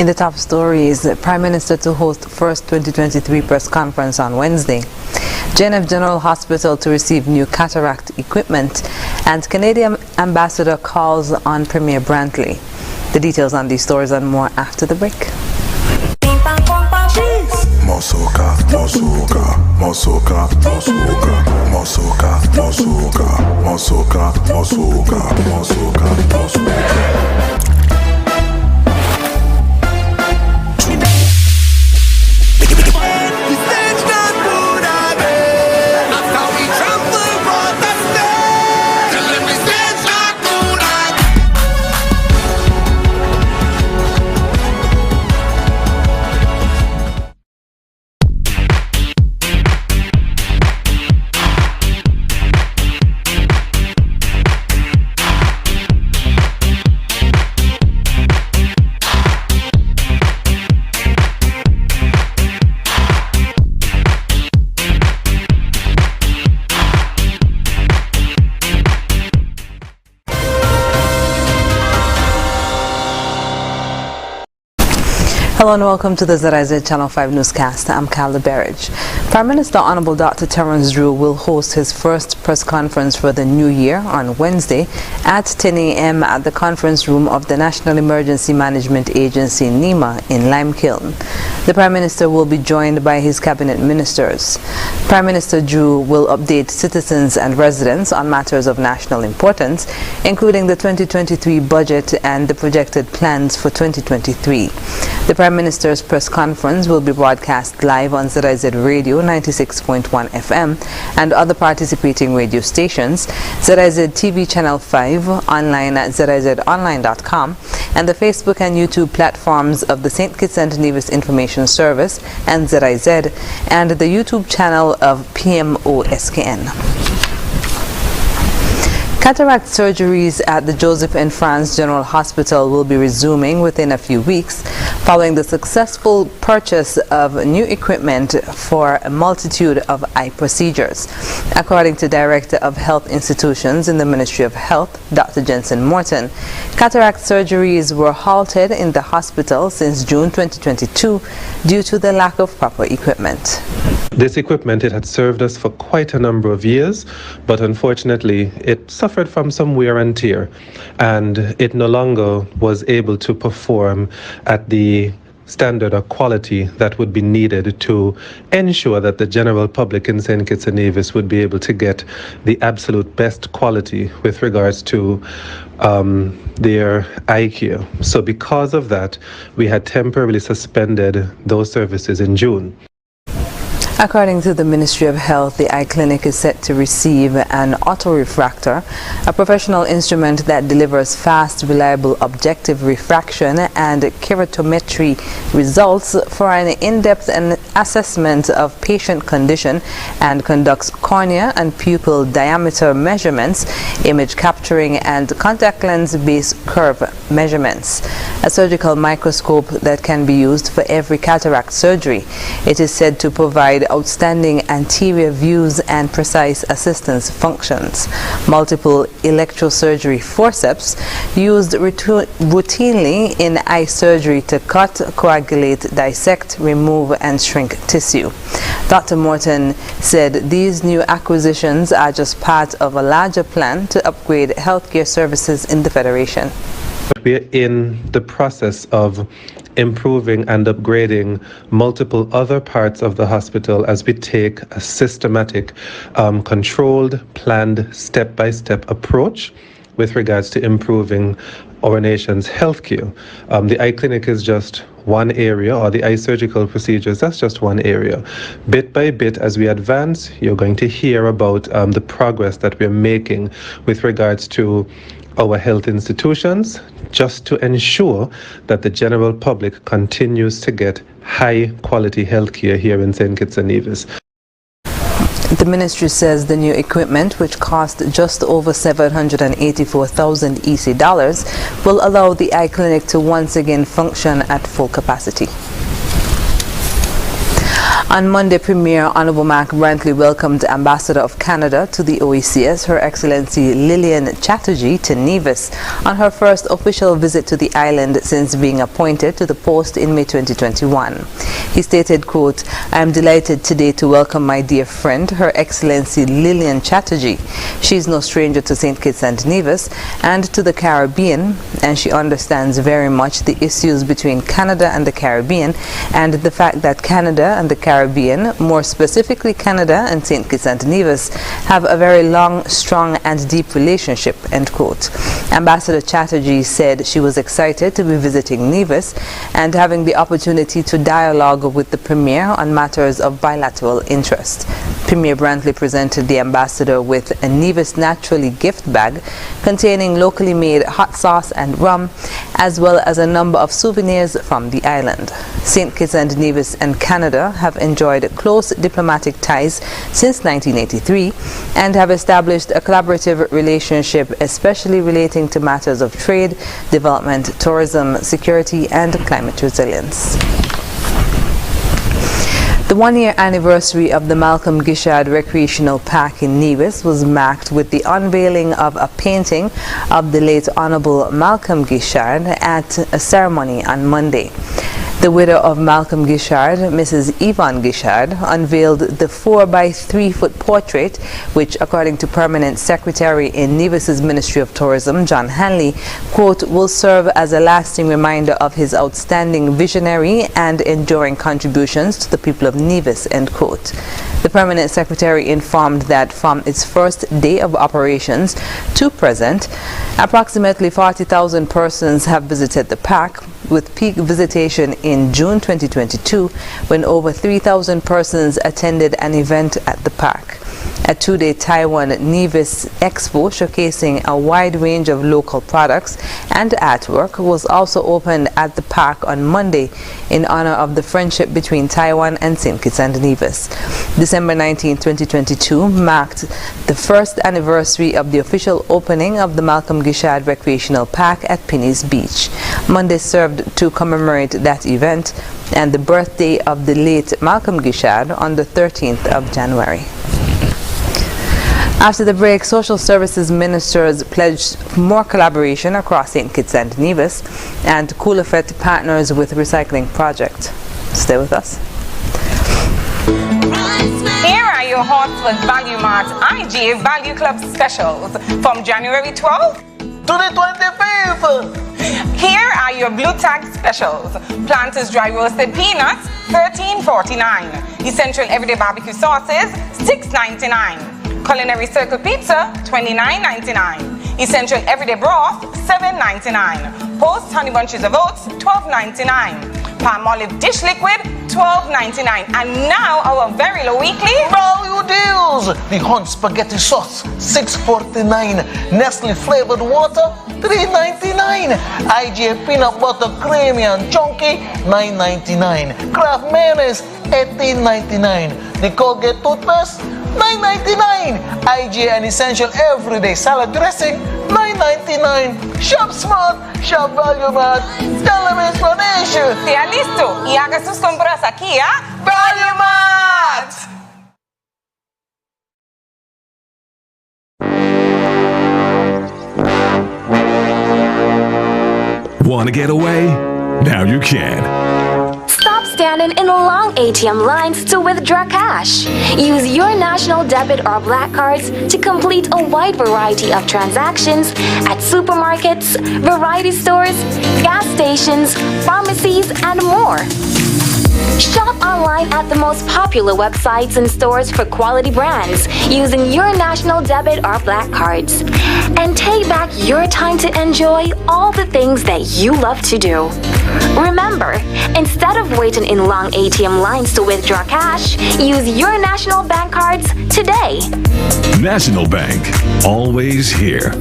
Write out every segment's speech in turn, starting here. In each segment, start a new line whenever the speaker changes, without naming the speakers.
the top stories, Prime Minister to host first 2023 press conference on Wednesday. JNF General Hospital to receive new cataract equipment, and Canadian Ambassador calls on Premier Brantley. The details on these stories and more after the break.
Mosoka, Mosoka, Mosoka, Mosoka, Mosoka, Mosoka, Mosoka, Mosoka, Mosoka, Mosoka.
Hello and welcome to the ZIZ Channel 5 newscast. I'm Carla Berridge. Prime Minister Honorable Dr. Terence Drew will host his first press conference for the new year on Wednesday at 10 a.m. at the conference room of the National Emergency Management Agency, NEMA, in Limekiln. The Prime Minister will be joined by his cabinet ministers. Prime Minister Drew will update citizens and residents on matters of national importance, including the 2023 budget and the projected plans for 2023. The Prime Minister's press conference will be broadcast live on ZIZ Radio 96.1 FM and other participating radio stations, ZIZ TV Channel 5, online at zizonline.com, and the Facebook and YouTube platforms of the St. Kitts and Nevis Information Service and ZIZ, and the YouTube channel of PMO-SKN. Cataract surgeries at the Joseph N. France General Hospital will be resuming within a few weeks following the successful purchase of new equipment for a multitude of eye procedures. According to Director of Health Institutions in the Ministry of Health, Dr. Jensen Morton, cataract surgeries were halted in the hospital since June 2022 due to the lack of proper equipment.
This equipment, it had served us for quite a number of years, but unfortunately it suffered from some wear and tear, and it no longer was able to perform at the standard or quality that would be needed to ensure that the general public in St. Kitts and Nevis would be able to get the absolute best quality with regards to their eye care. So because of that, we had temporarily suspended those services in June.
According to the Ministry of Health, the eye clinic is set to receive an autorefractor, a professional instrument that delivers fast, reliable, objective refraction and keratometry results for an in-depth assessment of patient condition, and conducts cornea and pupil diameter measurements, image capturing, and contact lens-based curve measurements. A surgical microscope that can be used for every cataract surgery. It is said to provide outstanding anterior views and precise assistance functions. Multiple electrosurgery forceps used routinely in eye surgery to cut, coagulate, dissect, remove, and shrink tissue. Dr. Morton said these new acquisitions are just part of a larger plan to upgrade healthcare services in the Federation.
We're in the process of improving and upgrading multiple other parts of the hospital as we take a systematic, controlled, planned, step-by-step approach with regards to improving our nation's healthcare. The eye clinic is just one area, or the eye surgical procedures, that's just one area. Bit by bit, as we advance, you're going to hear about the progress that we're making with regards to our health institutions, just to ensure that the general public continues to get high quality health care here in St. Kitts and Nevis.
The ministry says the new equipment, which cost just over $784,000 EC dollars, will allow the eye clinic to once again function at full capacity. On Monday, Premier Honorable Mac Brantley welcomed Ambassador of Canada to the OECS, Her Excellency Lillian Chatterjee, to Nevis on her first official visit to the island since being appointed to the post in May 2021. He stated, quote, "I am delighted today to welcome my dear friend, Her Excellency Lillian Chatterjee. She is no stranger to St. Kitts and Nevis and to the Caribbean, and she understands very much the issues between Canada and the Caribbean and the fact that Canada and the Caribbean, more specifically Canada and St. Kitts and Nevis, have a very long, strong and deep relationship," end quote. Ambassador Chatterjee said she was excited to be visiting Nevis and having the opportunity to dialogue with the Premier on matters of bilateral interest. Premier Brantley presented the ambassador with a Nevis Naturally gift bag containing locally made hot sauce and rum, as well as a number of souvenirs from the island. St. Kitts and Nevis and Canada have enjoyed close diplomatic ties since 1983 and have established a collaborative relationship, especially relating to matters of trade, development, tourism, security, and climate resilience. The one-year anniversary of the Malcolm Gishard Recreational Park in Nevis was marked with the unveiling of a painting of the late Honorable Malcolm Gishard at a ceremony on Monday. The widow of Malcolm Gishard, Mrs. Yvonne Gishard, unveiled the 4-by-3-foot portrait, which, according to Permanent Secretary in Nevis's Ministry of Tourism, John Hanley, quote, "will serve as a lasting reminder of his outstanding visionary and enduring contributions to the people of Nevis," end quote. The Permanent Secretary informed that from its first day of operations to present, approximately 40,000 persons have visited the park, with peak visitation in June 2022 when over 3,000 persons attended an event at the park. A two-day Taiwan Nevis Expo showcasing a wide range of local products and artwork was also opened at the park on Monday in honor of the friendship between Taiwan and St. Kitts and Nevis. December 19, 2022 marked the first anniversary of the official opening of the Malcolm Gishard Recreational Park at Penny's Beach. Monday served to commemorate that event and the birthday of the late Malcolm Gishard on the 13th of January. After the break, social services ministers pledged more collaboration across St. Kitts and Nevis, and Coolafet partners with recycling project. Stay with us.
Here are your Hartford Value Mart IGA Value Club specials from January 12th
to the 25th.
Here are your Blue Tag specials. Planters Dry Roasted Peanuts, $13.49. Essential Everyday Barbecue Sauces, $6.99. Culinary Circle Pizza, $29.99. Essential Everyday Broth, $7.99. Post Honey Bunches of Oats, $12.99. Palm Olive Dish Liquid, $12.99. And now our very low weekly
value deals. The Hunt Spaghetti Sauce, $6.49. Nestle Flavored Water, $3.99. IGA Peanut Butter Creamy and Chunky, $9.99. Kraft Mayonnaise, $18.99. The Colgate Toothpaste, $9.99. IGA and Essential Everyday Salad Dressing, $9.99. Shop Smart, Shop Value Mart. Tell them explanation.
Sea listo y haga sus compras aquí a Value Mart.
Want to get away? Now you can.
Stop standing in long ATM lines to withdraw cash. Use your national debit or black cards to complete a wide variety of transactions at supermarkets, variety stores, gas stations, pharmacies, and more. Shop online at the most popular websites and stores for quality brands using your national debit or black cards. And take back your time to enjoy all the things that you love to do. Remember, instead of waiting in long ATM lines to withdraw cash, use your national bank cards today.
National Bank, always here.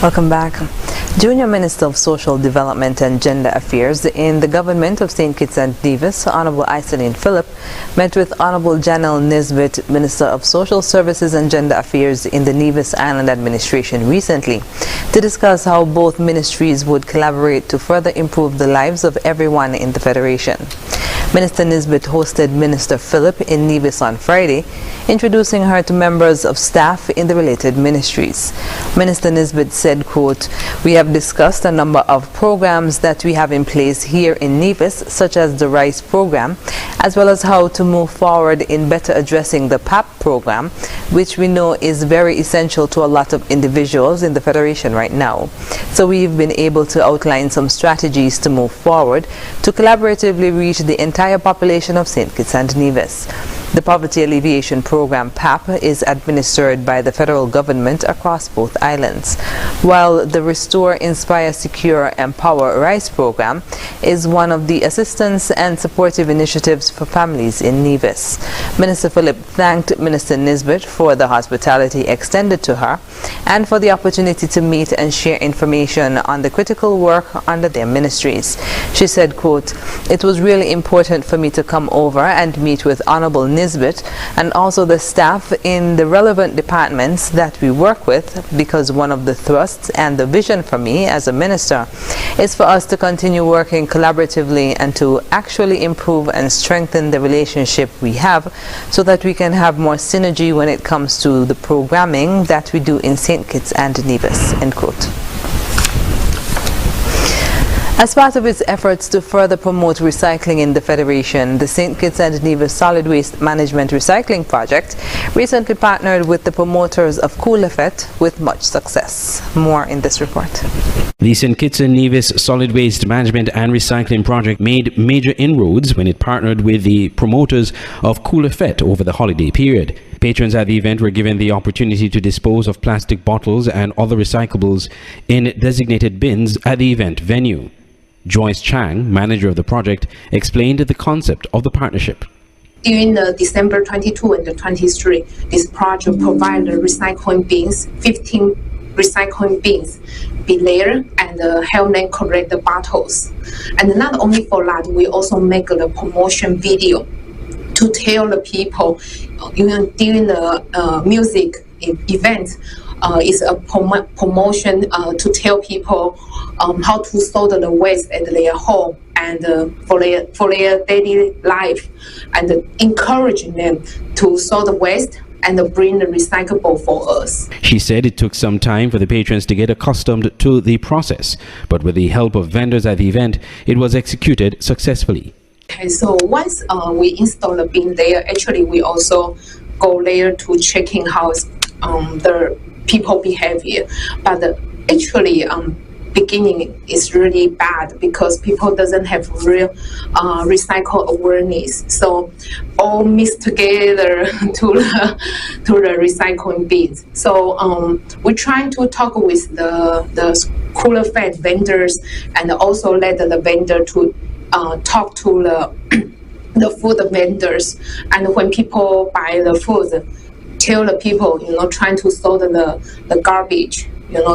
Welcome back. Junior Minister of Social Development and Gender Affairs in the government of St. Kitts and Nevis, Honorable Iselin Phillip, met with Honorable Janelle Nisbet, Minister of Social Services and Gender Affairs in the Nevis Island Administration recently, to discuss how both ministries would collaborate to further improve the lives of everyone in the Federation. Minister Nisbet hosted Minister Phillip in Nevis on Friday, introducing her to members of staff in the related ministries. Minister Nisbet said, quote, "We have discussed a number of programs that we have in place here in Nevis, such as the RICE program, as well as how to move forward in better addressing the PAP program, which we know is very essential to a lot of individuals in the Federation right now. So we've been able to outline some strategies to move forward to collaboratively reach the entire population of St. Kitts and Nevis. The Poverty Alleviation Program, PAP, is administered by the federal government across both islands, while the Restore, Inspire, Secure, Empower RICE program is one of the assistance and supportive initiatives for families in Nevis. Minister Phillip thanked Minister Nisbet for the hospitality extended to her and for the opportunity to meet and share information on the critical work under their ministries. She said, quote, "It was really important for me to come over and meet with Honorable Nisbet and also the staff in the relevant departments that we work with, because one of the thrusts and the vision for me as a minister is for us to continue working collaboratively and to actually improve and strengthen the relationship we have so that we can have more synergy when it comes to the programming that we do in St. Kitts and Nevis," end quote. As part of its efforts to further promote recycling in the Federation, the St. Kitts and Nevis Solid Waste Management Recycling Project recently partnered with the promoters of Coolefet with much success. More in this report.
The St. Kitts and Nevis Solid Waste Management and Recycling Project made major inroads when it partnered with the promoters of Coolefet over the holiday period. Patrons at the event were given the opportunity to dispose of plastic bottles and other recyclables in designated bins at the event venue. Joyce Chang, manager of the project, explained the concept of the partnership.
During the December 22 and 23, this project provided recycling bins, 15 recycling bins, be there and help them collect the bottles. And not only for that, we also make the promotion video to tell the people during the music event. Is a promotion to tell people how to sort the waste at their home and for their daily life, and encouraging them to sort the waste and bring the recyclable for us.
She said it took some time for the patrons to get accustomed to the process, but with the help of vendors at the event, it was executed successfully.
Okay, so once we install the bin there, actually we also go there to checking how the people behavior, but actually beginning is really bad because people doesn't have real recycle awareness, so all mixed together to the recycling bins. So we're trying to talk with the Coolefet vendors and also let the vendor to talk to the food vendors, and when people buy the food, tell the people, trying to sort the garbage,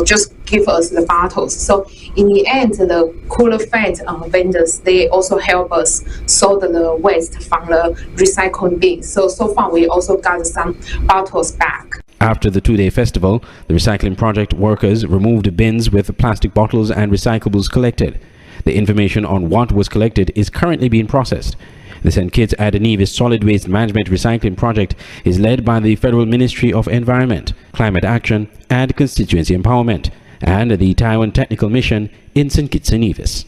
just give us the bottles. So in the end, the Coolefet vendors, they also help us sort the waste from the recycling bin. So far we also got some bottles back.
After the two-day festival, the recycling project workers removed bins with plastic bottles and recyclables collected. The information on what was collected is currently being processed. The St. Kitts and Nevis Solid Waste Management Recycling Project is led by the Federal Ministry of Environment, Climate Action and Constituency Empowerment and the Taiwan Technical Mission in St. Kitts and Nevis.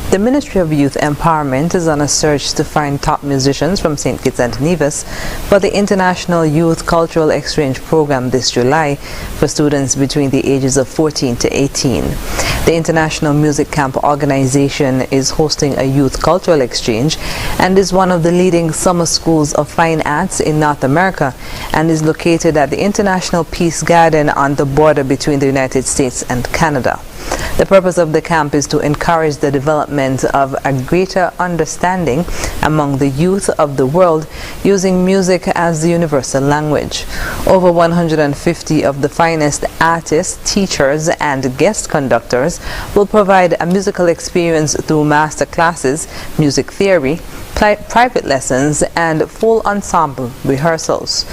The Ministry of Youth Empowerment is on a search to find top musicians from St. Kitts and Nevis for the International Youth Cultural Exchange Program this July for students between the ages of 14 to 18. The International Music Camp organization is hosting a youth cultural exchange and is one of the leading summer schools of fine arts in North America and is located at the International Peace Garden on the border between the United States and Canada. The purpose of the camp is to encourage the development of a greater understanding among the youth of the world using music as the universal language. Over 150 of the finest artists, teachers, and guest conductors will provide a musical experience through master classes, music theory, private lessons, and full ensemble rehearsals.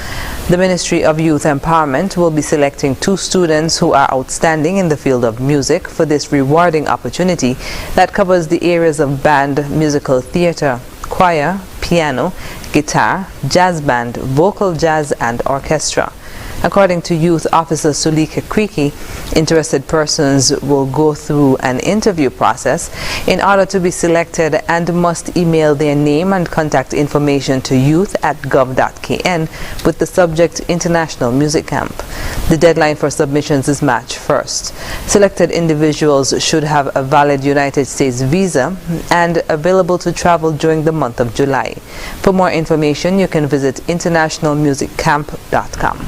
The Ministry of Youth Empowerment will be selecting 2 students who are outstanding in the field of music for this rewarding opportunity that covers the areas of band, musical theater, choir, piano, guitar, jazz band, vocal jazz, and orchestra. According to Youth Officer Sulika Kriki, interested persons will go through an interview process in order to be selected and must email their name and contact information to youth@gov.kn with the subject International Music Camp. The deadline for submissions is March 1st. Selected individuals should have a valid United States visa and available to travel during the month of July. For more information, you can visit internationalmusiccamp.com.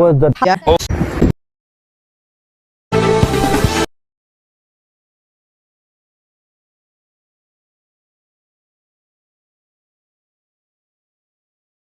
was the